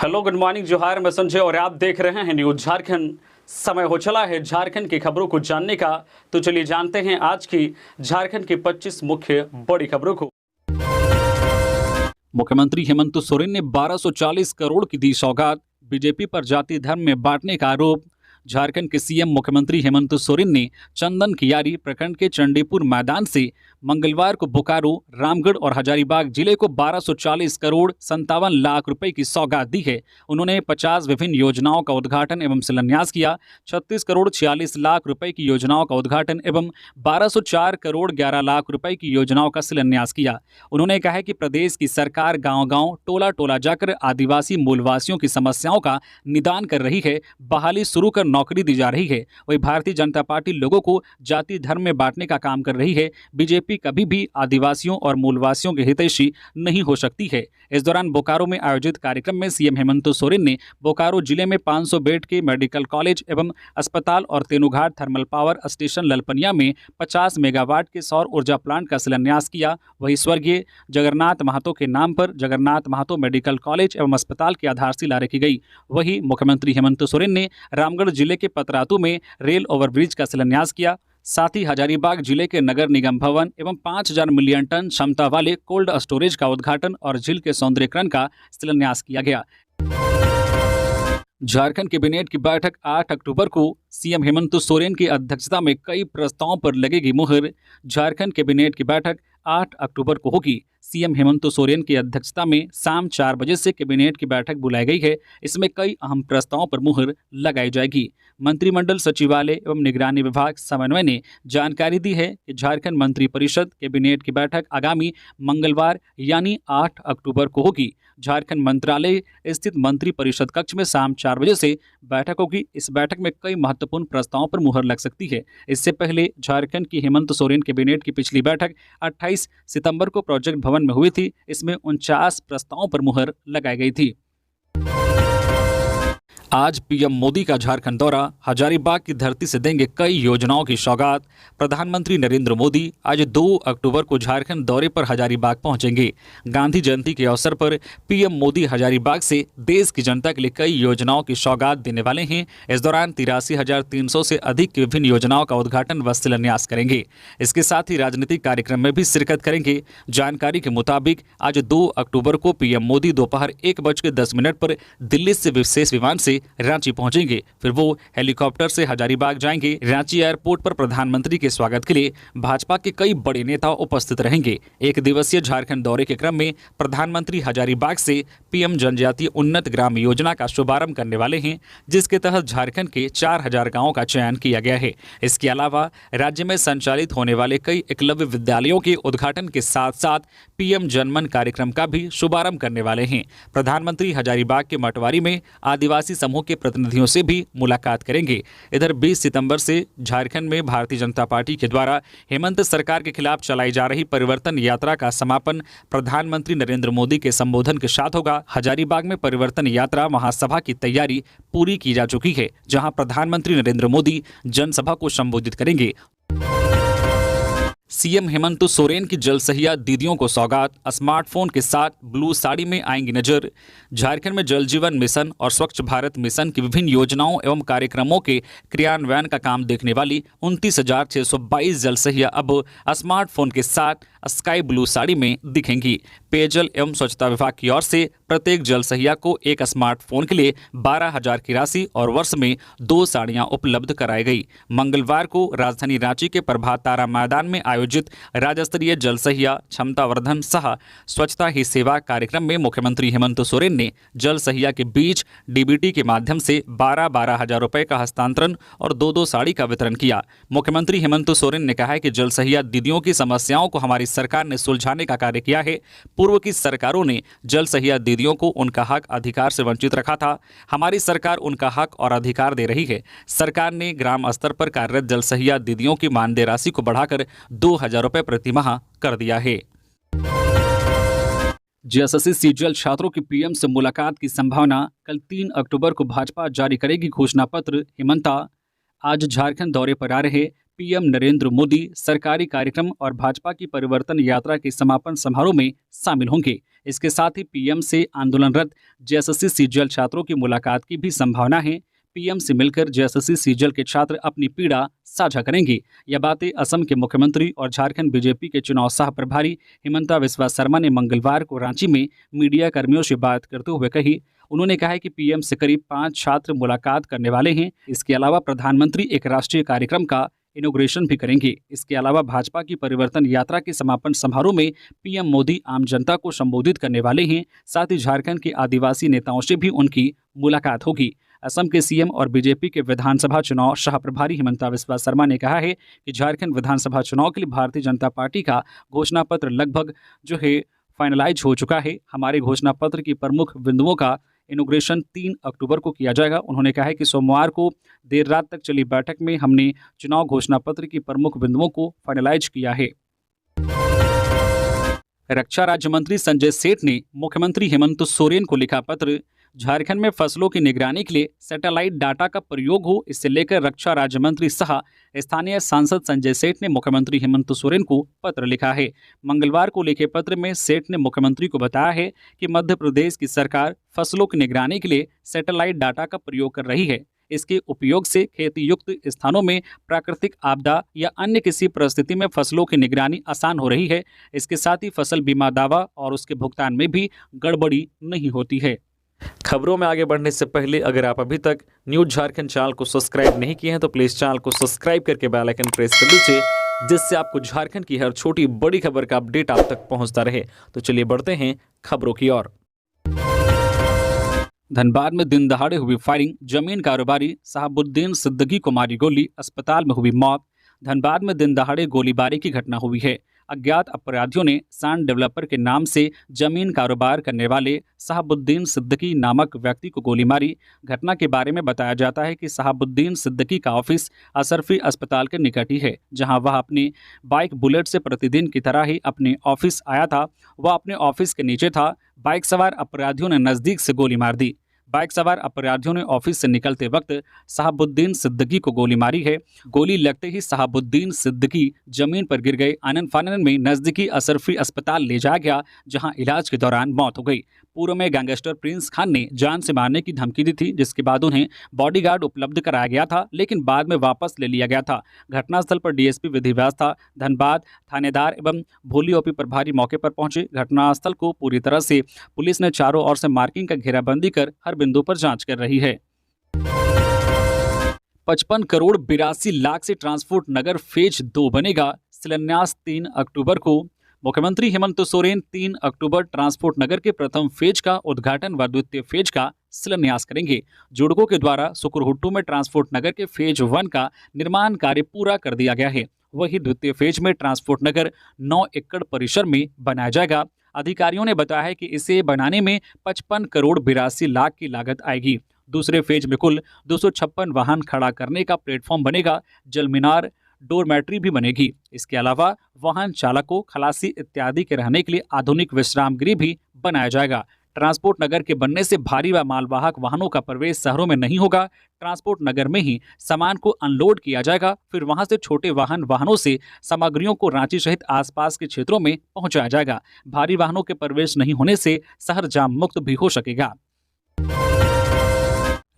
Hello, good morning, जोहार। मैं संजय और आप देख रहे हैं न्यूज झारखंड। समय हो चला है झारखंड की खबरों को जानने का, तो चलिए जानते हैं आज की झारखंड की 25 मुख्य बड़ी खबरों को। मुख्यमंत्री हेमंत सोरेन ने 1240 करोड़ की दी सौगात, बीजेपी पर जाति धर्म में बांटने का आरोप। झारखंड के सीएम मुख्यमंत्री हेमंत सोरेन ने चंदन कियारी प्रखंड के चंडीपुर मैदान से मंगलवार को बोकारो, रामगढ़ और हजारीबाग जिले को 1240 करोड़ 57 लाख रुपए की सौगात दी है। उन्होंने 50 विभिन्न योजनाओं का उद्घाटन एवं शिलान्यास किया। 36 करोड़ 46 लाख रुपए की योजनाओं का उद्घाटन एवं 1204 करोड़ 11 लाख रुपए की योजनाओं का शिलान्यास किया। उन्होंने कहा कि प्रदेश की सरकार गांव-गांव, टोला-टोला जाकर आदिवासी मूलवासियों की समस्याओं का निदान कर रही है, बहाली शुरू कर नौकरी दी जा रही है। वही भारतीय जनता पार्टी लोगों को जाति धर्म में बांटने का काम कर रही है। बीजेपी कभी भी आदिवासियों और मूलवासियों के हितैषी नहीं हो सकती है। इस दौरान बोकारो में आयोजित कार्यक्रम में सीएम हेमंत सोरेन ने बोकारो जिले में 500 बेड के मेडिकल कॉलेज एवं अस्पताल और Tenughat thermal power station Lalpania में 50 मेगावाट के सौर ऊर्जा प्लांट का शिलान्यास किया। वहीं स्वर्गीय जगन्नाथ महतो के नाम पर जगन्नाथ महतो मेडिकल कॉलेज एवं अस्पताल की आधारशिला रखी गई। वहीं मुख्यमंत्री हेमंत सोरेन ने रामगढ़ जिले के पतरातू में रेल ओवरब्रिज का शिलान्यास किया। साथ ही हजारीबाग जिले के नगर निगम भवन एवं 5000 मिलियन टन क्षमता वाले कोल्ड स्टोरेज का उद्घाटन और झील के सौंदर्यीकरण का शिलान्यास किया गया। झारखंड कैबिनेट की बैठक 8 अक्टूबर को सीएम हेमंत सोरेन की अध्यक्षता में कई प्रस्तावों पर लगेगी मुहर। झारखंड कैबिनेट की बैठक 8 अक्टूबर को होगी। सीएम हेमंत सोरेन की अध्यक्षता में शाम 4 बजे से कैबिनेट की बैठक बुलाई गई है। इसमें कई अहम प्रस्तावों पर मुहर लगाई जाएगी। मंत्रिमंडल सचिवालय एवं निगरानी विभाग समन्वय ने जानकारी दी है कि झारखंड मंत्रिपरिषद कैबिनेट की बैठक आगामी मंगलवार यानी 8 अक्टूबर को होगी। झारखंड मंत्रालय स्थित मंत्रिपरिषद कक्ष में शाम 4 बजे से बैठक होगी। इस बैठक में कई महत्वपूर्ण प्रस्तावों पर मुहर लग सकती है। इससे पहले झारखंड की हेमंत सोरेन कैबिनेट की पिछली बैठक 28 सितंबर को प्रोजेक्ट भवन में हुई थी। इसमें 49 प्रस्तावों पर मुहर लगाई गई थी। आज पीएम मोदी का झारखंड दौरा, हजारीबाग की धरती से देंगे कई योजनाओं की सौगात। प्रधानमंत्री नरेंद्र मोदी आज 2 अक्टूबर को झारखंड दौरे पर हजारीबाग पहुंचेंगे। गांधी जयंती के अवसर पर पीएम मोदी हजारीबाग से देश की जनता के लिए कई योजनाओं की सौगात देने वाले हैं। इस दौरान 83,300 से अधिक की विभिन्न योजनाओं का उद्घाटन व शिलान्यास करेंगे। इसके साथ ही राजनीतिक कार्यक्रम में भी शिरकत करेंगे। जानकारी के मुताबिक आज 2 अक्टूबर को पीएम मोदी दोपहर 1:10 पर दिल्ली से विशेष विमान से रांची पहुंचेंगे। फिर वो हेलीकॉप्टर से हजारीबाग जाएंगे। रांची एयरपोर्ट पर प्रधानमंत्री के स्वागत के लिए भाजपा के कई बड़े नेता उपस्थित रहेंगे। एक दिवसीय झारखंड दौरे के क्रम में प्रधानमंत्री हजारीबाग से पीएम जनजातीय उन्नत ग्राम योजना का शुभारंभ करने वाले हैं, जिसके तहत झारखंड के 4000 गाँवों का चयन किया गया है। इसके अलावा राज्य में संचालित होने वाले कई एकलव्य विद्यालयों के उद्घाटन के साथ साथ पीएम जनमन कार्यक्रम का भी शुभारंभ करने वाले हैं। प्रधानमंत्री हजारीबाग के मटवारी में आदिवासी समूह के प्रतिनिधियों से भी मुलाकात करेंगे। इधर 20 सितंबर से झारखंड में भारतीय जनता पार्टी के द्वारा हेमंत सरकार के खिलाफ चलाई जा रही परिवर्तन यात्रा का समापन प्रधानमंत्री नरेंद्र मोदी के संबोधन के साथ होगा। हजारीबाग में परिवर्तन यात्रा महासभा की तैयारी पूरी की जा चुकी है, जहां प्रधानमंत्री नरेंद्र मोदी जनसभा को संबोधित करेंगे। सीएम हेमंत सोरेन की जलसहिया दीदियों को सौगात, स्मार्टफोन के साथ ब्लू साड़ी में आएंगी नजर। झारखंड में जल जीवन मिशन और स्वच्छ भारत मिशन की विभिन्न योजनाओं एवं कार्यक्रमों के क्रियान्वयन का काम देखने वाली 29,622 जलसहिया अब स्मार्टफोन के साथ स्काई ब्लू साड़ी में दिखेंगी। पेयजल एवं स्वच्छता विभाग की ओर से प्रत्येक जलसहिया को एक स्मार्टफोन के लिए 12,000 की राशि और वर्ष में 2 साड़ियां उपलब्ध कराई गई। मंगलवार को राजधानी रांची के प्रभात तारा मैदान में आयोजित राज्य स्तरीय जलसहिया क्षमतावर्धन सह स्वच्छता ही सेवा कार्यक्रम में मुख्यमंत्री हेमंत सोरेन ने जलसहिया के बीच डीबीटी के माध्यम से 12,000 रुपए का हस्तांतरण और 2 साड़ी का वितरण किया। मुख्यमंत्री हेमंत सोरेन ने कहा है कि जलसहिया दीदियों की समस्याओं को हमारी सरकार ने सुलझाने का कार्य किया है। पूर्व की सरकारों ने जलसहिया दीदियों को उनका हक अधिकार से वंचित रखा था। हमारी सरकार उनका हक और अधिकार दे रही है। सरकार ने ग्राम स्तर पर कार्यरत जलसहिया दीदियों की मानदेय राशि को बढ़ाकर 2,000 रुपए प्रति माह कर दिया है। जेएसएससी सीजीएल छात्रों की पीएम से मुलाकात की संभावना, कल 3 अक्टूबर को भाजपा जारी करेगी घोषणा पत्र। हेमंता आज झारखंड दौरे पर आ रहे पीएम नरेंद्र मोदी सरकारी कार्यक्रम और भाजपा की परिवर्तन यात्रा के समापन समारोह में शामिल होंगे। इसके साथ ही पीएम से आंदोलनरत जेएसएससी सीजीएल छात्रों की मुलाकात की भी संभावना है। पीएम से मिलकर जेएसएससी सीजीएल के छात्र अपनी पीड़ा साझा करेंगे। यह बातें असम के मुख्यमंत्री और झारखंड बीजेपी के चुनाव सह प्रभारी हिमंता बिस्वा शर्मा ने मंगलवार को रांची में मीडिया कर्मियों से बात करते हुए कही। उन्होंने कहा है कि पीएम से करीब 5 छात्र मुलाकात करने वाले हैं। इसके अलावा प्रधानमंत्री एक राष्ट्रीय कार्यक्रम का इनॉग्रेशन भी करेंगे। इसके अलावा भाजपा की परिवर्तन यात्रा के समापन समारोह में पीएम मोदी आम जनता को संबोधित करने वाले हैं। साथ ही झारखंड के आदिवासी नेताओं से भी उनकी मुलाकात होगी। असम के सीएम और बीजेपी के विधानसभा चुनाव सह प्रभारी हिमंता बिस्वा शर्मा ने कहा है कि झारखंड विधानसभा चुनाव के लिए भारतीय जनता पार्टी का घोषणा पत्र लगभग फाइनलाइज हो चुका है। हमारे घोषणा पत्र की प्रमुख बिंदुओं का इनॉग्रेशन 3 अक्टूबर को किया जाएगा। उन्होंने कहा है कि सोमवार को देर रात तक चली बैठक में हमने चुनाव घोषणा पत्र की प्रमुख बिंदुओं को फाइनलाइज किया है। रक्षा राज्य मंत्री संजय सेठ ने मुख्यमंत्री हेमंत सोरेन को लिखा पत्र। झारखंड में फसलों की निगरानी के लिए सैटेलाइट डाटा का प्रयोग हो, इससे लेकर रक्षा राज्य मंत्री सह स्थानीय सांसद संजय सेठ ने मुख्यमंत्री हेमंत सोरेन को पत्र लिखा है। मंगलवार को लिखे पत्र में सेठ ने मुख्यमंत्री को बताया है कि मध्य प्रदेश की सरकार फसलों की निगरानी के लिए सैटेलाइट डाटा का प्रयोग कर रही है। इसके उपयोग से खेती युक्त स्थानों में प्राकृतिक आपदा या अन्य किसी परिस्थिति में फसलों की निगरानी आसान हो रही है। इसके साथ ही फसल बीमा दावा और उसके भुगतान में भी गड़बड़ी नहीं होती है। खबरों में आगे बढ़ने से पहले अगर आप अभी तक न्यूज़ झारखंड चैनल को सब्सक्राइब नहीं किए हैं तो प्लीज़ चैनल को सब्सक्राइब करके बेल आइकन प्रेस कर दीजिए, जिससे आपको झारखंड की हर छोटी बड़ी खबर का अपडेट आप तक पहुंचता रहे। तो चलिए बढ़ते हैं खबरों की ओर। धनबाद में दिन दहाड़े हुई फायरिंग, जमीन कारोबारी शहाबुद्दीन सिद्दीकी को मारी गोली, अस्पताल में हुई मौत। धनबाद में दिन दहाड़े गोलीबारी की घटना हुई है। अज्ञात अपराधियों ने सैंड डेवलपर के नाम से जमीन कारोबार करने वाले शहाबुद्दीन सिद्दीकी नामक व्यक्ति को गोली मारी। घटना के बारे में बताया जाता है कि शहाबुद्दीन सिद्दीकी का ऑफिस अशरफी अस्पताल के निकट ही है, जहां वह अपनी बाइक बुलेट से प्रतिदिन की तरह ही अपने ऑफिस आया था। वह अपने ऑफिस के नीचे था। बाइक सवार अपराधियों ने नज़दीक से गोली मार दी। बाइक सवार अपराधियों ने ऑफिस से निकलते वक्त शहाबुद्दीन सिद्दीकी को गोली मारी है। गोली लगते ही शहाबुद्दीन सिद्दीकी जमीन पर गिर गए। आनन फानन में नज़दीकी अशरफी अस्पताल ले जाया गया, जहां इलाज के दौरान मौत हो गई। पूर्व में गैंगस्टर प्रिंस खान ने जान से मारने की धमकी दी थी, जिसके बाद उन्हें बॉडीगार्ड उपलब्ध कराया गया था, लेकिन बाद में वापस ले लिया गया था। घटनास्थल पर डीएसपी विधि व्यवस्था, धनबाद थानेदार एवं भोली ओपी प्रभारी मौके पर पहुंचे। घटनास्थल को पूरी तरह से पुलिस ने चारों ओर से मार्किंग का घेराबंदी कर हर बिंदु पर जांच कर रही है। 55 करोड़ 82 लाख से ट्रांसपोर्ट नगर फेज 2 बनेगा। शिलान्यास 3 अक्टूबर को। मुख्यमंत्री हेमंत सोरेन 3 अक्टूबर ट्रांसपोर्ट नगर के प्रथम फेज का उद्घाटन व द्वितीय फेज का शिलान्यास करेंगे। जुड़को के द्वारा सुकुरहुट्टू में ट्रांसपोर्ट नगर के फेज 1 का निर्माण कार्य पूरा कर दिया गया है। वही द्वितीय फेज में ट्रांसपोर्ट नगर 9 एकड़ परिसर में बनाया जाएगा। अधिकारियों ने बताया है कि इसे बनाने में 55 करोड़ 82 लाख की लागत आएगी। दूसरे फेज में कुल 256 वाहन खड़ा करने का प्लेटफॉर्म बनेगा। जल मीनार, डोरमैट्री भी बनेगी। इसके अलावा वाहन चालकों, खलासी इत्यादि के रहने के लिए आधुनिक विश्राम गृह भी बनाया जाएगा। ट्रांसपोर्ट नगर के बनने से भारी व मालवाहक वाहनों का प्रवेश शहरों में नहीं होगा। ट्रांसपोर्ट नगर में ही सामान को अनलोड किया जाएगा, फिर वहां से छोटे वाहनों से सामग्रियों को रांची सहित आसपास के क्षेत्रों में पहुंचाया जाएगा। भारी वाहनों के प्रवेश नहीं होने से शहर जाम मुक्त भी हो सकेगा।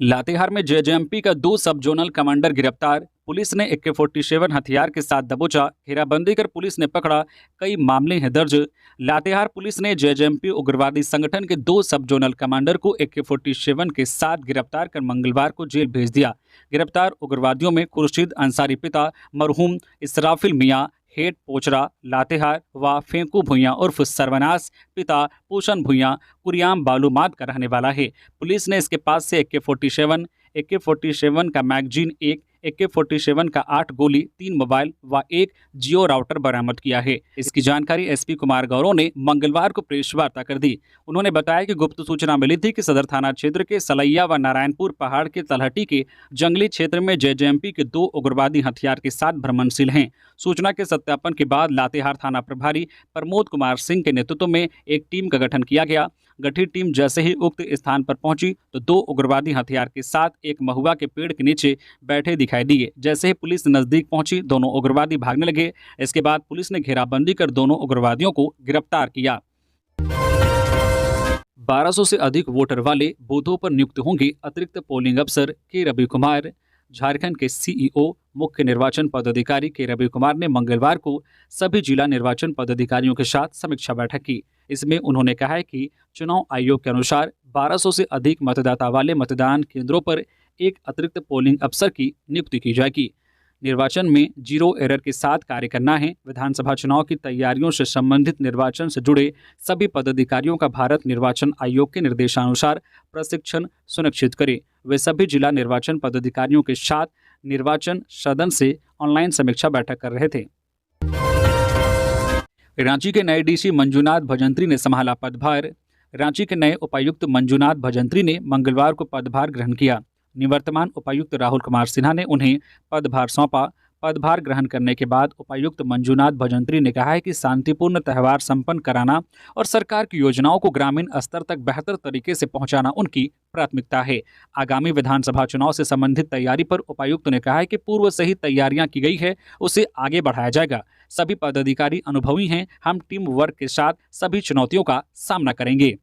लातेहार में जेजेएमपी का 2 सब जोनल कमांडर गिरफ्तार। पुलिस ने AK-47 हथियार के साथ दबोचा। घेराबंदी कर पुलिस ने पकड़ा। कई मामले हैं दर्ज। लातेहार पुलिस ने जेजेएमपी उग्रवादी संगठन के 2 सब जोनल कमांडर को AK-47 के साथ गिरफ्तार कर मंगलवार को जेल भेज दिया। गिरफ्तार उग्रवादियों में खुर्शीद अंसारी पिता मरहूम इसराफिल मियाँ हेट पोचरा लातेहार व फेंकू भुइयां उर्फ सर्वनाश पिता पूषण भुइयां कुरियाम बालूमाद का रहने वाला है। पुलिस ने इसके पास से AK-47 का मैगजीन 1, AK-47 का 8 गोली, 3 मोबाइल व 1 जियो राउटर बरामद किया है। इसकी जानकारी एसपी कुमार गौरव ने मंगलवार को प्रेस वार्ता कर दी। उन्होंने बताया कि गुप्त सूचना मिली थी कि सदर थाना क्षेत्र के सलैया व नारायणपुर पहाड़ के तलहटी के जंगली क्षेत्र में जेजेएमपी के 2 उग्रवादी हथियार के साथ भ्रमणशील हैं। सूचना के सत्यापन के बाद लातेहार थाना प्रभारी प्रमोद कुमार सिंह के नेतृत्व में एक टीम का गठन किया गया। गठित टीम जैसे ही उक्त स्थान पर पहुंची तो 2 उग्रवादी हथियार के साथ एक महुआ के पेड़ के नीचे बैठे दिखाई दिए। जैसे ही पुलिस नजदीक पहुंची दोनों उग्रवादी भागने लगे। इसके बाद पुलिस ने घेराबंदी कर दोनों उग्रवादियों को गिरफ्तार किया। 1200 से अधिक वोटर वाले बूथों पर नियुक्त होंगे अतिरिक्त पोलिंग अफसर के रवि कुमार। झारखंड के सीईओ मुख्य निर्वाचन पदाधिकारी के रवि कुमार ने मंगलवार को सभी जिला निर्वाचन पदाधिकारियों के साथ समीक्षा बैठक की। इसमें उन्होंने कहा है कि चुनाव आयोग के अनुसार 1200 से अधिक मतदाता वाले मतदान केंद्रों पर एक अतिरिक्त पोलिंग अफसर की नियुक्ति की जाएगी। निर्वाचन में जीरो एरर के साथ कार्य करना है। विधानसभा चुनाव की तैयारियों से संबंधित निर्वाचन से जुड़े सभी पदाधिकारियों का भारत निर्वाचन आयोग के निर्देशानुसार प्रशिक्षण सुनिश्चित करें। वे सभी जिला निर्वाचन पदाधिकारियों के साथ निर्वाचन सदन से ऑनलाइन समीक्षा बैठक कर रहे थे। रांची के नए डीसी मंजूनाथ भजंत्री ने संभाला पदभार। रांची के नए उपायुक्त मंजूनाथ भजंत्री ने मंगलवार को पदभार ग्रहण किया। निवर्तमान उपायुक्त राहुल कुमार सिन्हा ने उन्हें पदभार सौंपा। पदभार ग्रहण करने के बाद उपायुक्त मंजूनाथ भजंत्री ने कहा है कि शांतिपूर्ण त्यौहार संपन्न कराना और सरकार की योजनाओं को ग्रामीण स्तर तक बेहतर तरीके से पहुंचाना उनकी प्राथमिकता है। आगामी विधानसभा चुनाव से संबंधित तैयारी पर उपायुक्त ने कहा है कि पूर्व से ही तैयारियां की गई है, उसे आगे बढ़ाया जाएगा। सभी पदाधिकारी अनुभवी हैं, हम टीम वर्क के साथ सभी चुनौतियों का सामना करेंगे।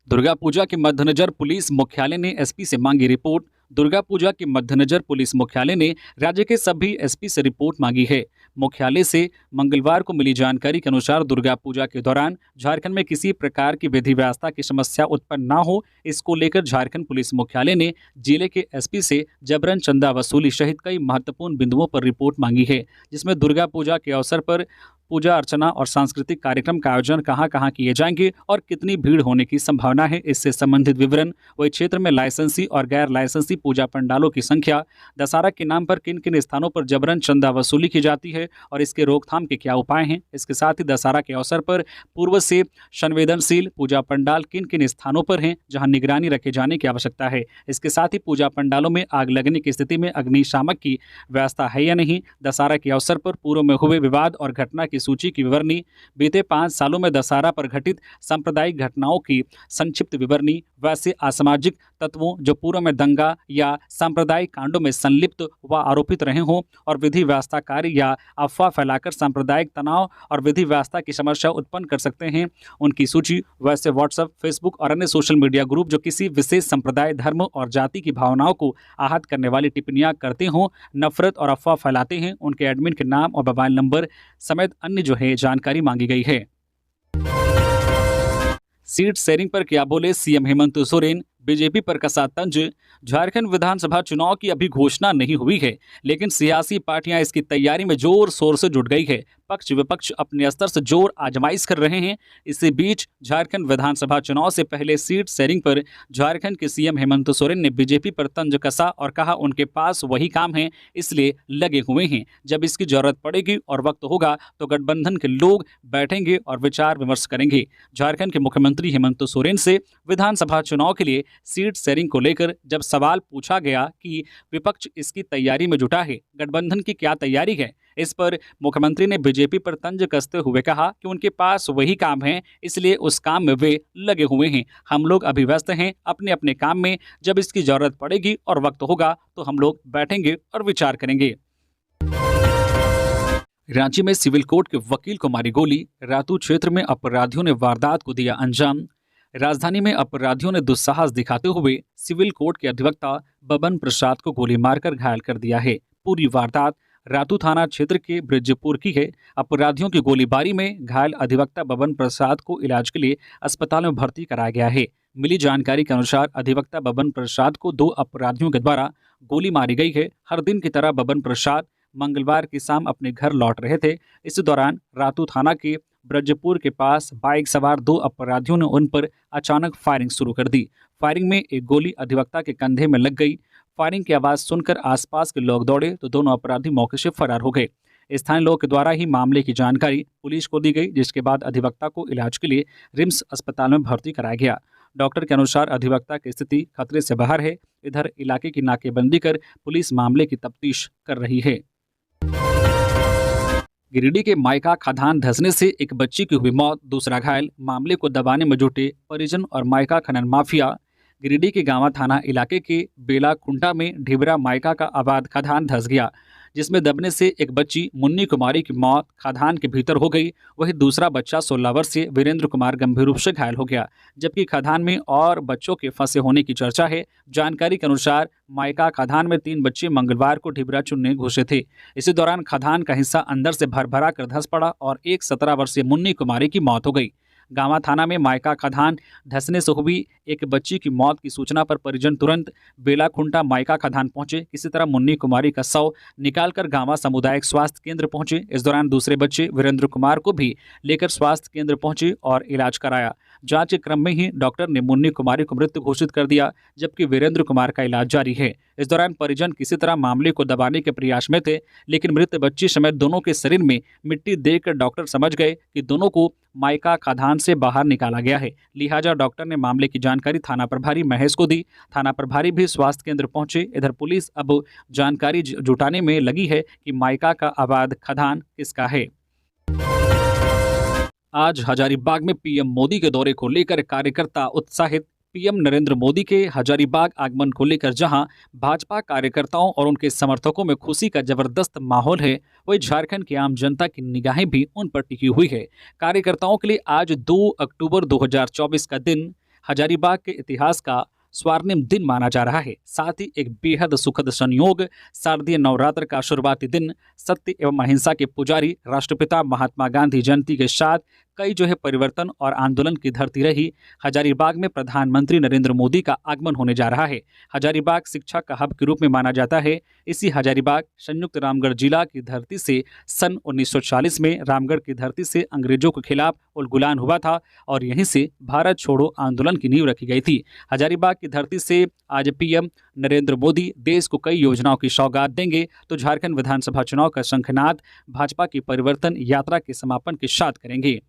दुर्गा पूजा के मद्देनजर पुलिस मुख्यालय ने एसपी से मांगी रिपोर्ट। दुर्गा पूजा के मद्देनजर पुलिस मुख्यालय ने राज्य के सभी एसपी से रिपोर्ट मांगी है। मुख्यालय से मंगलवार को मिली जानकारी के अनुसार दुर्गा पूजा के दौरान झारखंड में किसी प्रकार की विधि व्यवस्था की समस्या उत्पन्न न हो, इसको लेकर झारखंड पुलिस मुख्यालय ने जिले के एसपी से जबरन चंदा वसूली सहित कई महत्वपूर्ण बिंदुओं पर रिपोर्ट मांगी है, जिसमें दुर्गा पूजा के अवसर पर पूजा अर्चना और सांस्कृतिक कार्यक्रम का आयोजन कहां कहां किए जाएंगे और कितनी भीड़ होने की संभावना है, इससे संबंधित विवरण, वही क्षेत्र में लाइसेंसी और गैर लाइसेंसी पूजा पंडालों की संख्या, दशहरा के नाम पर किन किन स्थानों पर जबरन चंदा वसूली की जाती है और इसके रोकथाम के क्या उपाय हैं। इसके साथ ही दशहरा के अवसर पर पूर्व से संवेदनशील पूजा पंडाल किन किन स्थानों पर हैं जहां निगरानी रखे जाने की आवश्यकता है। इसके साथ ही पूजा पंडालों में आग लगने की स्थिति में अग्निशामक की व्यवस्था है या नहीं। दशहरा के अवसर पर पूर्व में हुए विवाद और घटना की सूची की विवरणी, बीते 5 सालों में दशहरा पर घटित सांप्रदायिक घटनाओं की संक्षिप्त विवरणी, वैसे असामाजिक तत्वों जो पूर्व में दंगा या सांप्रदायिक कांडों में संलिप्त व आरोपित रहे हों और विधि व्यवस्था कार्य या अफवाह फैलाकर सांप्रदायिक तनाव और विधि व्यवस्था की समस्या उत्पन्न कर सकते हैं, उनकी सूची, वैसे व्हाट्सएप, फेसबुक और अन्य सोशल मीडिया ग्रुप जो किसी विशेष संप्रदाय, धर्म और जाति की भावनाओं को आहत करने वाली टिप्पणियां करते हों, नफरत और अफवाह फैलाते हैं, उनके एडमिन के नाम और मोबाइल नंबर समेत अन्य जो है जानकारी मांगी गई है। सीट शेयरिंग पर क्या बोले सीएम हेमंत सोरेन, बीजेपी पर कसा तंज। झारखंड विधानसभा चुनाव की अभी घोषणा नहीं हुई है, लेकिन सियासी पार्टियां इसकी तैयारी में जोर शोर से जुट गई है। पक्ष विपक्ष अपने स्तर से जोर आजमाइश कर रहे हैं। इसी बीच झारखंड विधानसभा चुनाव से पहले सीट शेयरिंग पर झारखंड के सीएम हेमंत सोरेन ने बीजेपी पर तंज कसा और कहा उनके पास वही काम है, इसलिए लगे हुए हैं। जब इसकी जरूरत पड़ेगी और वक्त होगा तो गठबंधन के लोग बैठेंगे और विचार विमर्श करेंगे। झारखंड के मुख्यमंत्री हेमंत सोरेन से विधानसभा चुनाव के लिए सीट शेयरिंग को लेकर जब सवाल पूछा गया कि विपक्ष इसकी तैयारी में जुटा है, गठबंधन की क्या तैयारी है, इस पर मुख्यमंत्री ने बीजेपी पर तंज कसते हुए कहा कि उनके पास वही काम है, इसलिए उस काम में वे लगे हुए हैं। हम लोग अभी व्यस्त हैं अपने अपने काम में, जब इसकी जरूरत पड़ेगी और वक्त होगा तो हम लोग बैठेंगे और विचार करेंगे। रांची में सिविल कोर्ट के वकील को मारी गोली, रातू क्षेत्र में अपराधियों ने वारदात को दिया अंजाम। राजधानी में अपराधियों ने दुस्साहस दिखाते हुए सिविल कोर्ट के अधिवक्ता बबन प्रसाद को गोली मारकर घायल कर दिया है। पूरी वारदात रातू थाना क्षेत्र के ब्रिजपुर की है। अपराधियों की गोलीबारी में घायल अधिवक्ता बबन प्रसाद को इलाज के लिए अस्पताल में भर्ती कराया गया है। मिली जानकारी के अनुसार अधिवक्ता बबन प्रसाद को 2 अपराधियों के द्वारा गोली मारी गई है। हर दिन की तरह बबन प्रसाद मंगलवार की शाम अपने घर लौट रहे थे। इस दौरान रातू थाना के ब्रजपुर के पास बाइक सवार 2 अपराधियों ने उन पर अचानक फायरिंग शुरू कर दी। फायरिंग में एक गोली अधिवक्ता के कंधे में लग गई। फायरिंग की आवाज़ सुनकर आसपास के लोग दौड़े तो दोनों अपराधी मौके से फरार हो गए। स्थानीय लोगों के द्वारा ही मामले की जानकारी पुलिस को दी गई, जिसके बाद अधिवक्ता को इलाज के लिए रिम्स अस्पताल में भर्ती कराया गया। डॉक्टर के अनुसार अधिवक्ता की स्थिति खतरे से बाहर है। इधर इलाके की नाकेबंदी कर पुलिस मामले की तफ्तीश कर रही है। गिरिडीह के मायका खदान धंसने से एक बच्ची की हुई मौत, दूसरा घायल। मामले को दबाने में जुटे परिजन और मायका खनन माफिया। गिरिडीह के गांवा थाना इलाके के बेला खुंटा में ढिबरा मायका का अवैध खदान धंस गया, जिसमें दबने से एक बच्ची मुन्नी कुमारी की मौत खदान के भीतर हो गई। वहीं दूसरा बच्चा 16 वर्षीय वीरेंद्र कुमार गंभीर रूप से घायल हो गया, जबकि खदान में और बच्चों के फंसे होने की चर्चा है। जानकारी के अनुसार मायका खदान में 3 बच्चे मंगलवार को ढिबरा चुनने घुसे थे। इसी दौरान खदान का हिस्सा अंदर से भर कर धंस पड़ा और एक 17 वर्षीय मुन्नी कुमारी की मौत हो गई। गांवा थाना में मायका खदान धंसने से हुई एक बच्ची की मौत की सूचना पर परिजन तुरंत बेला खुंटा मायका खदान पहुंचे। किसी तरह मुन्नी कुमारी का शव निकालकर गांवा सामुदायिक स्वास्थ्य केंद्र पहुंचे। इस दौरान दूसरे बच्चे वीरेंद्र कुमार को भी लेकर स्वास्थ्य केंद्र पहुंचे और इलाज कराया। जांच के क्रम में ही डॉक्टर ने मुन्नी कुमारी को मृत घोषित कर दिया, जबकि वीरेंद्र कुमार का इलाज जारी है। इस दौरान परिजन किसी तरह मामले को दबाने के प्रयास में थे, लेकिन मृत बच्ची समेत दोनों के शरीर में मिट्टी देखकर डॉक्टर समझ गए कि दोनों को मायका खदान से बाहर निकाला गया है। लिहाजा डॉक्टर ने मामले की जानकारी थाना प्रभारी महेश को दी। थाना प्रभारी भी स्वास्थ्य केंद्र पहुंचे। इधर पुलिस अब जानकारी जुटाने में लगी है कि मायका का अवैध खदान किसका है। आज हजारीबाग में पीएम मोदी के दौरे को लेकर कार्यकर्ता उत्साहित। पीएम नरेंद्र मोदी के हजारीबाग आगमन को लेकर जहां भाजपा कार्यकर्ताओं और उनके समर्थकों में खुशी का जबरदस्त माहौल है, वहीं झारखंड की आम जनता की निगाहें भी उन पर टिकी हुई है। कार्यकर्ताओं के लिए आज 2 अक्टूबर 2024 का दिन हजारीबाग के इतिहास का स्वर्णिम दिन माना जा रहा है। साथ ही एक बेहद सुखद संयोग, शारदीय नवरात्र का शुरुआती दिन, सत्य एवं अहिंसा के पुजारी राष्ट्रपिता महात्मा गांधी जयंती के साथ कई परिवर्तन और आंदोलन की धरती रही हजारीबाग में प्रधानमंत्री नरेंद्र मोदी का आगमन होने जा रहा है। हजारीबाग शिक्षा का हब के रूप में माना जाता है। इसी हजारीबाग संयुक्त रामगढ़ जिला की धरती से सन 1940 में रामगढ़ की धरती से अंग्रेजों के खिलाफ उलगुलान हुआ था और यहीं से भारत छोड़ो आंदोलन की नींव रखी गई थी। हजारीबाग की धरती से आज पीएम नरेंद्र मोदी देश को कई योजनाओं की सौगात देंगे, तो झारखंड विधानसभा चुनाव का शंखनाद भाजपा की परिवर्तन यात्रा के समापन के साथ करेंगे।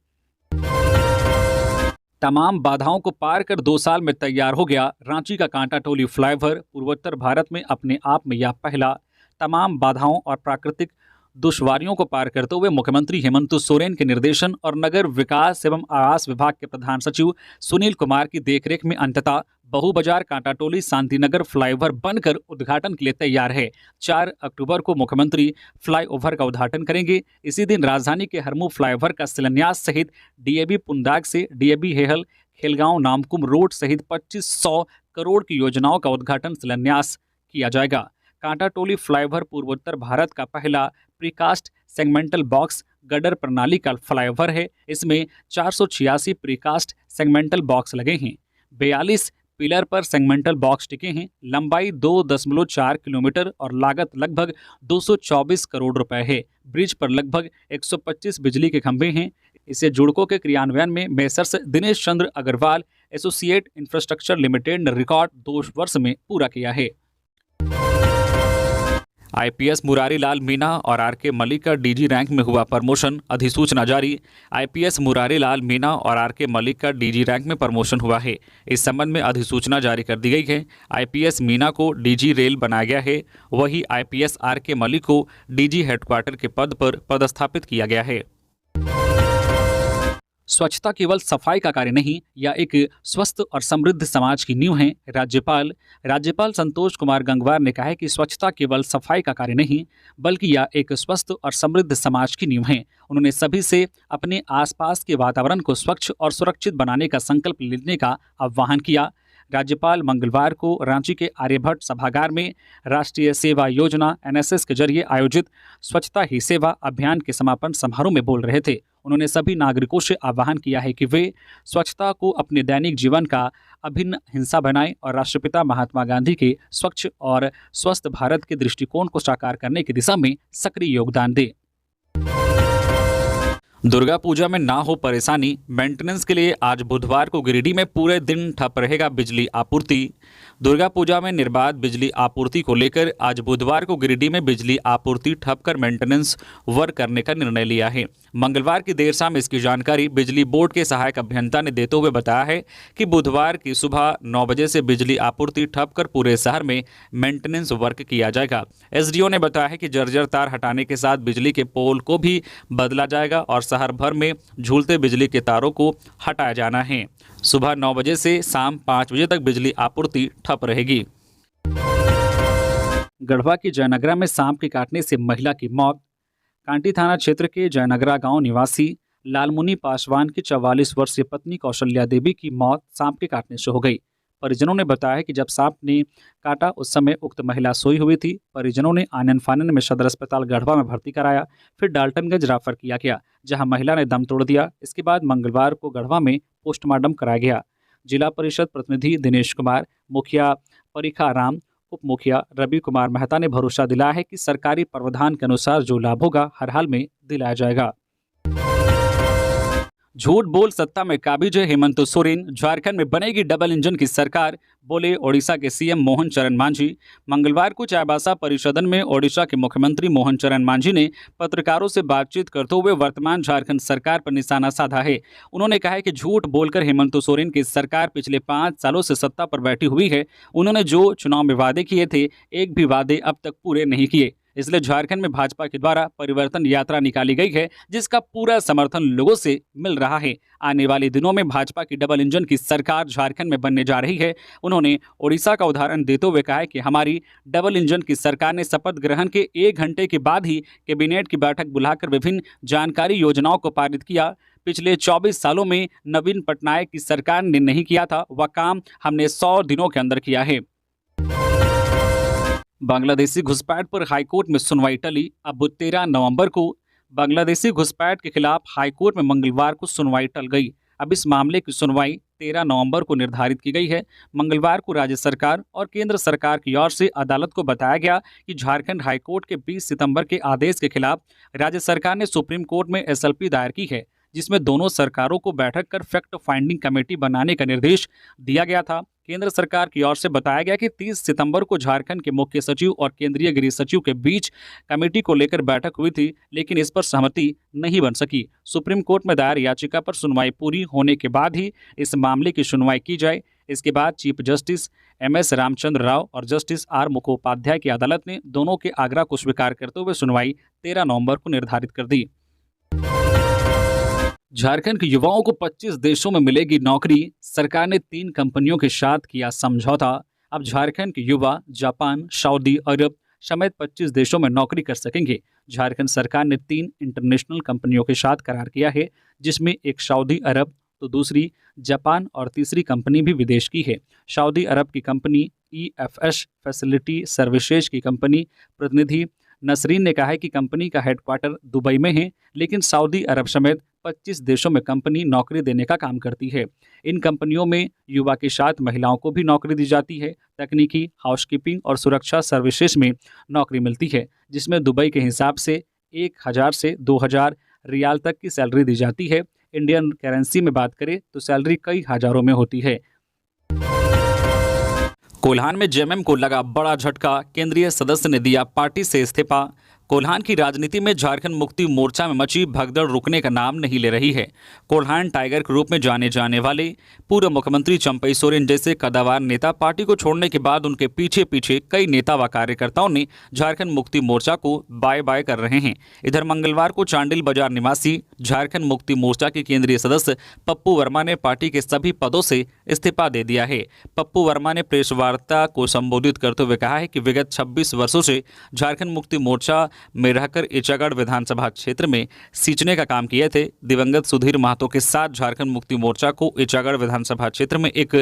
तमाम बाधाओं को पार कर 2 साल में तैयार हो गया रांची का कांटा टोली फ्लाईओवर। पूर्वोत्तर भारत में अपने आप में यह पहला तमाम बाधाओं और प्राकृतिक दुश्वारियों को पार करते हुए मुख्यमंत्री हेमंत सोरेन के निर्देशन और नगर विकास एवं आवास विभाग के प्रधान सचिव सुनील कुमार की देखरेख में अंततः बहुबाजार कांटाटोली शांतिनगर फ्लाईओवर बनकर उद्घाटन के लिए तैयार है। 4 अक्टूबर को मुख्यमंत्री फ्लाईओवर का उद्घाटन करेंगे। इसी दिन राजधानी के हरमू फ्लाईओवर का शिलान्यास सहित डीएबी पुंदाग से डीएबी हेहल खेलगांव नामकुम रोड सहित 2500 करोड़ की योजनाओं का उद्घाटन शिलान्यास किया जाएगा। कांटाटोली फ्लाईओवर पूर्वोत्तर भारत का पहला प्रीकास्ट सेगमेंटल बॉक्स गडर प्रणाली का फ्लाईओवर है। इसमें 486 प्रीकास्ट सेगमेंटल बॉक्स लगे हैं। 42 पिलर पर सेगमेंटल बॉक्स टिके हैं। लंबाई 2.4 किलोमीटर और लागत लगभग 224 करोड़ रुपए है। ब्रिज पर लगभग 125 बिजली के खंभे हैं। इसे जुड़कों के क्रियान्वयन में messrs Dinesh Chandra Agarwal associate infrastructure limited ने रिकॉर्ड 2 वर्ष में पूरा किया है। आईपीएस मुरारी लाल मीणा और आरके मलिक का डीजी रैंक में हुआ प्रमोशन, अधिसूचना जारी। आईपीएस मुरारी लाल मीणा और आरके मलिक का डीजी रैंक में प्रमोशन हुआ है। इस संबंध में अधिसूचना जारी कर दी गई है। आईपीएस मीणा को डीजी रेल बनाया गया है, वहीं आईपीएस आरके मलिक को डीजी हेडक्वार्टर के पद पर पदस्थापित किया गया है। स्वच्छता केवल सफाई का कार्य नहीं, यह एक स्वस्थ और समृद्ध समाज की नींव है। राज्यपाल संतोष कुमार गंगवार ने कहा है कि स्वच्छता केवल सफाई का कार्य नहीं, बल्कि यह एक स्वस्थ और समृद्ध समाज की नींव है। उन्होंने सभी से अपने आसपास के वातावरण को स्वच्छ और सुरक्षित बनाने का संकल्प लेने का आह्वान किया। राज्यपाल मंगलवार को रांची के आर्यभट्ट सभागार में राष्ट्रीय सेवा योजना एनएसएस के जरिए आयोजित स्वच्छता ही सेवा अभियान के समापन समारोह में बोल रहे थे। उन्होंने सभी नागरिकों से आह्वान किया है कि वे स्वच्छता को अपने दैनिक जीवन का अभिन्न हिस्सा बनाएं और राष्ट्रपिता महात्मा गांधी के स्वच्छ और स्वस्थ भारत के दृष्टिकोण को साकार करने की दिशा में सक्रिय योगदान दें। दुर्गा पूजा में ना हो परेशानी, मेंटेनेंस के लिए आज बुधवार को गिरिडीह में पूरे दिन ठप रहेगा बिजली आपूर्ति। दुर्गा पूजा में निर्बाध बिजली आपूर्ति को लेकर आज बुधवार को गिरिडीह में बिजली आपूर्ति ठप कर मेंटेनेंस वर्क करने का निर्णय लिया है। मंगलवार की देर शाम इसकी जानकारी बिजली बोर्ड के सहायक अभियंता ने देते हुए बताया है कि बुधवार की सुबह 9 बजे से बिजली आपूर्ति ठप कर पूरे शहर में मेंटेनेंस वर्क किया जाएगा। एसडीओ ने बताया है कि जर्जर तार हटाने के साथ बिजली के पोल को भी बदला जाएगा और शहर भर में झूलते बिजली के तारों को हटाया जाना है। सुबह 9 बजे से शाम 5 बजे तक बिजली आपूर्ति ठप रहेगी। गढ़वा की जयनगरा में सांप के काटने से महिला की मौत। कांटी थाना क्षेत्र के जयनगरा गांव निवासी लालमुनि पासवान की 44 वर्षीय पत्नी कौशल्या देवी की मौत सांप के काटने से हो गई। परिजनों ने बताया कि जब सांप ने काटा उस समय उक्त महिला सोई हुई थी। परिजनों ने आनन फानन में सदर अस्पताल गढ़वा में भर्ती कराया, फिर डाल्टनगंज रेफर किया गया, जहां महिला ने दम तोड़ दिया। इसके बाद मंगलवार को गढ़वा में पोस्टमार्टम कराया गया। जिला परिषद प्रतिनिधि दिनेश कुमार, मुखिया परीखा राम, उप मुखिया रवि कुमार मेहता ने भरोसा दिलाया है कि सरकारी प्रावधान के अनुसार जो लाभ होगा हर हाल में दिलाया जाएगा। झूठ बोल सत्ता में काबिज है हेमंत सोरेन, झारखंड में बनेगी डबल इंजन की सरकार, बोले ओडिशा के सीएम मोहन चरण मांझी। मंगलवार को चाईबासा परिषदन में ओडिशा के मुख्यमंत्री मोहन चरण मांझी ने पत्रकारों से बातचीत करते हुए वर्तमान झारखंड सरकार पर निशाना साधा है। उन्होंने कहा है कि झूठ बोलकर हेमंत सोरेन की सरकार पिछले 5 सालों से सत्ता पर बैठी हुई है। उन्होंने जो चुनाव में वादे किए थे, एक भी वादे अब तक पूरे नहीं किए। इसलिए झारखंड में भाजपा के द्वारा परिवर्तन यात्रा निकाली गई है, जिसका पूरा समर्थन लोगों से मिल रहा है। आने वाले दिनों में भाजपा की डबल इंजन की सरकार झारखंड में बनने जा रही है। उन्होंने ओडिशा का उदाहरण देते हुए कहा है कि हमारी डबल इंजन की सरकार ने शपथ ग्रहण के 1 घंटे के बाद ही कैबिनेट की बैठक बुलाकर विभिन्न जानकारी योजनाओं को पारित किया। पिछले 24 सालों में नवीन पटनायक की सरकार ने नहीं किया था, वह काम हमने 100 दिनों के अंदर किया है। बांग्लादेशी घुसपैठ पर हाईकोर्ट में सुनवाई टली। अब 13 नवंबर को बांग्लादेशी घुसपैठ के खिलाफ हाईकोर्ट में मंगलवार को सुनवाई टल गई। अब इस मामले की सुनवाई 13 नवंबर को निर्धारित की गई है। मंगलवार को राज्य सरकार और केंद्र सरकार की ओर से अदालत को बताया गया कि झारखंड हाईकोर्ट के 20 सितंबर के आदेश के खिलाफ राज्य सरकार ने सुप्रीम कोर्ट में एसएलपी दायर की है, जिसमें दोनों सरकारों को बैठक कर फैक्ट फाइंडिंग कमेटी बनाने का निर्देश दिया गया था। केंद्र सरकार की ओर से बताया गया कि 30 सितंबर को झारखंड के मुख्य सचिव और केंद्रीय गृह सचिव के बीच कमेटी को लेकर बैठक हुई थी, लेकिन इस पर सहमति नहीं बन सकी। सुप्रीम कोर्ट में दायर याचिका पर सुनवाई पूरी होने के बाद ही इस मामले की सुनवाई की जाए। इसके बाद chief justice MS Ramchandra Rao और जस्टिस आर मुखोपाध्याय की अदालत ने दोनों के आग्रह को स्वीकार करते हुए सुनवाई 13 नवंबर को निर्धारित कर दी। झारखंड के युवाओं को 25 देशों में मिलेगी नौकरी, सरकार ने 3 कंपनियों के साथ किया समझौता। अब झारखंड के युवा जापान, सऊदी अरब समेत 25 देशों में नौकरी कर सकेंगे। झारखंड सरकार ने 3 इंटरनेशनल कंपनियों के साथ करार किया है, जिसमें एक सऊदी अरब, तो दूसरी जापान और तीसरी कंपनी भी विदेश की है। सऊदी अरब की कंपनी EFS फैसिलिटी सर्विसेज की कंपनी प्रतिनिधि नसरीन ने कहा है कि कंपनी का हेडक्वार्टर दुबई में है, लेकिन सऊदी अरब समेत 25 देशों में कंपनी नौकरी देने का काम करती है। इन कंपनियों में युवा के साथ महिलाओं को भी नौकरी दी जाती है। तकनीकी, हाउसकीपिंग और सुरक्षा सर्विसेज में नौकरी मिलती है, जिसमें दुबई के हिसाब से 1000 से 2000 रियाल तक की सैलरी दी जाती है। इंडियन करेंसी में बात करें तो सैलरी कई हजारों में होती है। कोल्हान में जेएमएम को लगा बड़ा झटका, केंद्रीय सदस्य ने दिया पार्टी से इस्तीफा। कोल्हान की राजनीति में झारखंड मुक्ति मोर्चा में मची भगदड़ रुकने का नाम नहीं ले रही है। कोल्हान टाइगर के रूप में जाने जाने वाले पूर्व मुख्यमंत्री चंपई सोरेन जैसे कद्दावर नेता पार्टी को छोड़ने के बाद उनके पीछे पीछे कई नेता व कार्यकर्ताओं ने झारखंड मुक्ति मोर्चा को बाय बाय कर रहे हैं। इधर मंगलवार को चांडिल बाजार निवासी झारखंड मुक्ति मोर्चा के केंद्रीय सदस्य पप्पू वर्मा ने पार्टी के सभी पदों से इस्तीफा दे दिया है। पप्पू वर्मा ने प्रेस वार्ता को संबोधित करते हुए कहा है कि विगत 26 वर्षों से झारखंड मुक्ति मोर्चा में रहकर इचागढ़ विधानसभा क्षेत्र में सींचने का काम किए थे। दिवंगत सुधीर महतो के साथ झारखंड मुक्ति मोर्चा को इचागढ़ विधानसभा क्षेत्र में एक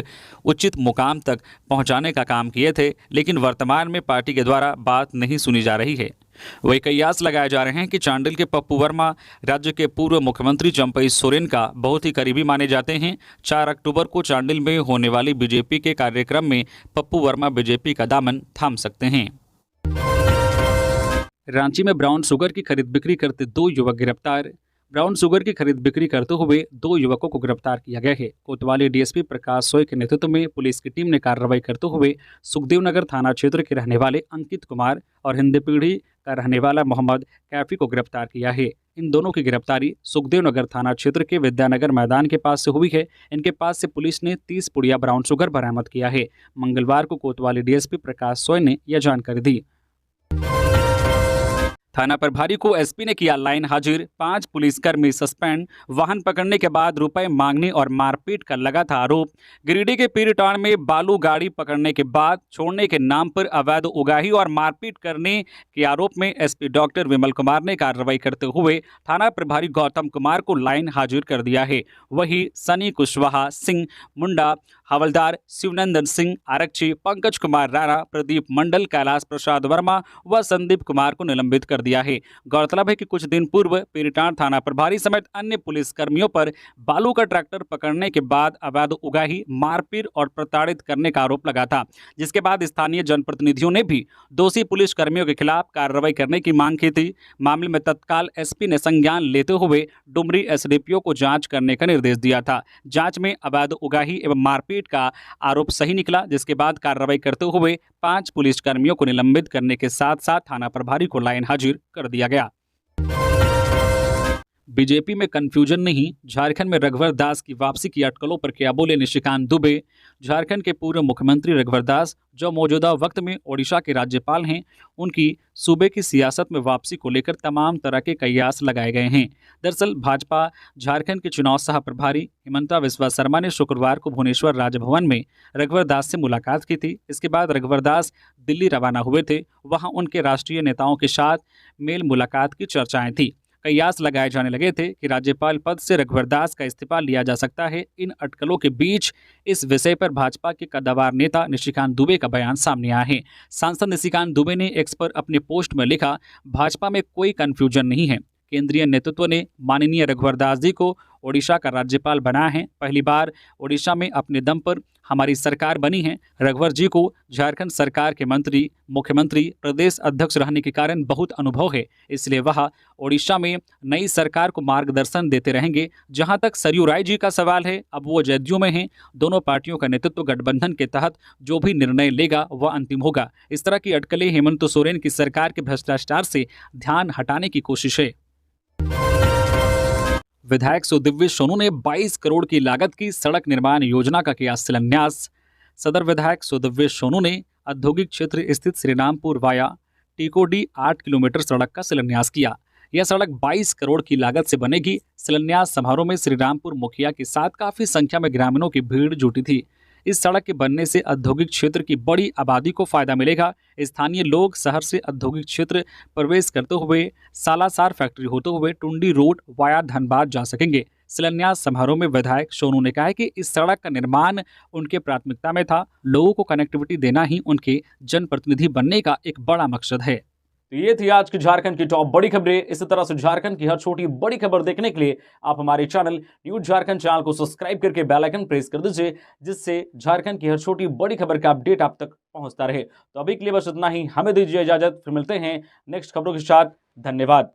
उचित मुकाम तक पहुंचाने का काम किए थे, लेकिन वर्तमान में पार्टी के द्वारा बात नहीं सुनी जा रही है। वही कयास लगाए जा रहे हैं कि चांडिल के पप्पू वर्मा राज्य के पूर्व मुख्यमंत्री चंपई सोरेन का बहुत ही करीबी माने जाते हैं। 4 अक्टूबर को चांडिल में होने वाली बीजेपी के कार्यक्रम में पप्पू वर्मा बीजेपी का दामन थाम सकते हैं। रांची में ब्राउन शुगर की खरीद बिक्री करते 2 युवक गिरफ्तार। ब्राउन शुगर की खरीद बिक्री करते हुए 2 युवकों को गिरफ्तार किया गया है। कोतवाली डीएसपी प्रकाश सोय के नेतृत्व में पुलिस की टीम ने कार्रवाई करते हुए सुखदेव नगर थाना क्षेत्र के रहने वाले अंकित कुमार और हिंदी पीढ़ी का रहने वाला मोहम्मद कैफी को गिरफ्तार किया है। इन दोनों की गिरफ्तारी सुखदेव नगर थाना क्षेत्र के विद्यानगर मैदान के पास से हुई है। इनके पास से पुलिस ने 30 पुड़िया ब्राउन शुगर बरामद किया है। मंगलवार को कोतवाली डीएसपी प्रकाश सोय ने यह जानकारी दी। थाना प्रभारी को एसपी ने किया लाइन हाजिर, 5 पुलिसकर्मी सस्पेंड। वाहन पकड़ने के बाद रुपए मांगने और मारपीट का लगा था आरोप। गिरिडीह के पीरटांड में बालू गाड़ी पकड़ने के बाद छोड़ने के नाम पर अवैध उगाही और मारपीट करने के आरोप में एसपी डॉक्टर विमल कुमार ने कार्रवाई करते हुए थाना प्रभारी गौतम कुमार को लाइन हाजिर कर दिया है। वहीं सनी कुशवाहा सिंह मुंडा, हवलदार शिवनंदन सिंह आरक्षी, पंकज कुमार राणा, प्रदीप मंडल, कैलाश प्रसाद वर्मा व संदीप कुमार को निलंबित कर दिया है। गौरतलब है कि कुछ दिन पूर्व पीरटांड थाना प्रभारी समेत अन्य पुलिसकर्मियों पर बालू का ट्रैक्टर पकड़ने के बाद अवैध उगाही, मारपीट और प्रताड़ित करने का आरोप लगा था, जिसके बाद स्थानीय जनप्रतिनिधियों ने भी दोषी पुलिसकर्मियों के खिलाफ कार्रवाई करने की मांग की थी। मामले में तत्काल एसपी ने संज्ञान लेते हुए डुमरी एसडीपीओ को जांच करने का निर्देश दिया था। जांच में अवैध उगाही एवं मारपीट का आरोप सही निकला, जिसके बाद कार्रवाई करते हुए 5 पुलिसकर्मियों को निलंबित करने के साथ साथ थाना प्रभारी को लाइन हाजिर कर दिया गया। बीजेपी में कंफ्यूजन नहीं, झारखंड में रघुवर दास की वापसी की अटकलों पर क्या बोले निशिकांत दुबे। झारखंड के पूर्व मुख्यमंत्री रघुवर दास, जो मौजूदा वक्त में ओडिशा के राज्यपाल हैं, उनकी सूबे की सियासत में वापसी को लेकर तमाम तरह के कयास लगाए गए हैं। दरअसल भाजपा झारखंड के चुनाव सह प्रभारी हिमंता बिस्वा शर्मा ने शुक्रवार को भुवनेश्वर राजभवन में रघुवर दास से मुलाकात की थी। इसके बाद रघुवर दास दिल्ली रवाना हुए थे। वहां उनके राष्ट्रीय नेताओं के साथ मेल मुलाकात की चर्चाएं थी। कयास लगाए जाने लगे थे कि राज्यपाल पद से रघुवर दास का इस्तीफा लिया जा सकता है। इन अटकलों के बीच इस विषय पर भाजपा के कद्दावर नेता निशिकांत दुबे का बयान सामने आया है। सांसद निशिकांत दुबे ने एक्स पर अपने पोस्ट में लिखा, भाजपा में कोई कंफ्यूजन नहीं है। केंद्रीय नेतृत्व ने माननीय रघुवर दास जी को ओडिशा का राज्यपाल बनाया है। पहली बार ओडिशा में अपने दम पर हमारी सरकार बनी है। रघुवर जी को झारखंड सरकार के मंत्री, मुख्यमंत्री, प्रदेश अध्यक्ष रहने के कारण बहुत अनुभव है, इसलिए वह ओडिशा में नई सरकार को मार्गदर्शन देते रहेंगे। जहां तक सरयू राय जी का सवाल है, अब वो जदयू में हैं। दोनों पार्टियों का नेतृत्व गठबंधन के तहत जो भी निर्णय लेगा वह अंतिम होगा। इस तरह की अटकलें हेमंत सोरेन की सरकार के भ्रष्टाचार से ध्यान हटाने की कोशिश है। विधायक सुदिव्य सोनू ने 22 करोड़ की लागत की सड़क निर्माण योजना का किया शिलान्यास। सदर विधायक सुदिव्य सोनू ने औद्योगिक क्षेत्र स्थित श्रीरामपुर वाया टीकोडी 8 किलोमीटर सड़क का शिलान्यास किया। यह सड़क 22 करोड़ की लागत से बनेगी। शिलान्यास समारोह में श्रीरामपुर मुखिया के साथ काफी संख्या में ग्रामीणों की भीड़ जुटी थी। इस सड़क के बनने से औद्योगिक क्षेत्र की बड़ी आबादी को फायदा मिलेगा। स्थानीय लोग शहर से औद्योगिक क्षेत्र प्रवेश करते हुए सालासर फैक्ट्री होते हुए टुंडी रोड वाया धनबाद जा सकेंगे। शिलान्यास समारोह में विधायक सोनू ने कहा कि इस सड़क का निर्माण उनके प्राथमिकता में था। लोगों को कनेक्टिविटी देना ही उनके जनप्रतिनिधि बनने का एक बड़ा मकसद है। तो ये थी आज की झारखंड की टॉप बड़ी खबरें। इसी तरह से झारखंड की हर छोटी बड़ी खबर देखने के लिए आप हमारे चैनल न्यूज झारखंड चैनल को सब्सक्राइब करके बेल आइकन प्रेस कर दीजिए, जिससे झारखंड की हर छोटी बड़ी खबर का अपडेट आप तक पहुंचता रहे। तो अभी के लिए बस इतना ही, हमें दीजिए इजाजत, फिर मिलते हैं नेक्स्ट खबरों के साथ। धन्यवाद।